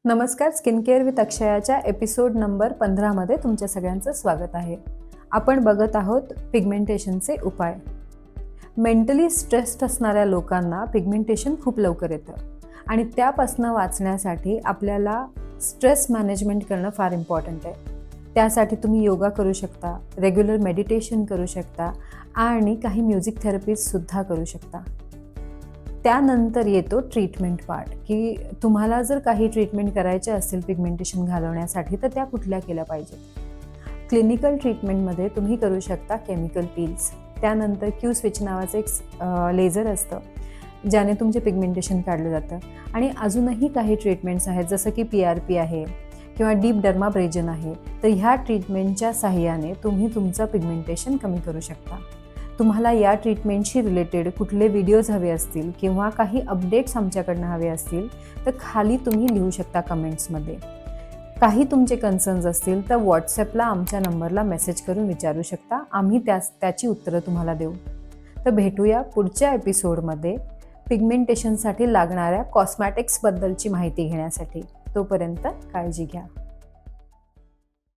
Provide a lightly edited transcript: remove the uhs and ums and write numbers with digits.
नमस्कार, skin care with अक्षयाच्या episode number 15 मध्ये तुमच्या सगळ्यांचं स्वागत आहे. आपण बघत आहोत पिगमेंटेशनचे उपाय. मेंटली स्ट्रेस्ड असणाऱ्या लोकांना पिगमेंटेशन खूप लवकर येतं आणि त्यापासून वाचण्यासाठी आपल्याला स्ट्रेस मॅनेजमेंट करणं फार इम्पॉर्टंट आहे. त्यासाठी तुम्ही योगा करू शकता, रेग्युलर मेडिटेशन करू शकता आणि काही म्युझिक थेरपीजसुद्धा करू शकता. त्यानंतर येतो ट्रीटमेंट पार्ट, की तुम्हाला जर काही ट्रीटमेंट करायचे असतील पिगमेंटेशन घालवण्यासाठी तर त्या कुठल्या केल्या पाहिजेत. क्लिनिकल ट्रीटमेंटमध्ये तुम्ही करू शकता केमिकल पील्स. त्यानंतर क्यू स्विच नावाचं एक लेझर असतं ज्याने तुमचे पिगमेंटेशन काढलं जातं. आणि अजूनही काही ट्रीटमेंट्स आहेत जसं की PRP आहे किंवा डीप डर्माब्रेजन आहे. तर ह्या ट्रीटमेंटच्या साहाय्याने तुम्ही तुमचं पिगमेंटेशन कमी करू शकता. तुम्हाला या ट्रीटमेंटशी रिलेटेड कुठले व्हिडिओज हवे असतील किंवा काही अपडेट्स आमच्याकडनं हवे असतील तर खाली तुम्ही लिहू शकता कमेंट्समध्ये. काही तुमचे कन्सर्न्स असतील तर व्हॉट्सॲपला आमच्या नंबरला मेसेज करून विचारू शकता. आम्ही त्याची उत्तरं तुम्हाला देऊ. तर भेटूया पुढच्या एपिसोडमध्ये पिगमेंटेशनसाठी लागणाऱ्या कॉस्मॅटिक्सबद्दलची माहिती घेण्यासाठी. तोपर्यंत काळजी घ्या.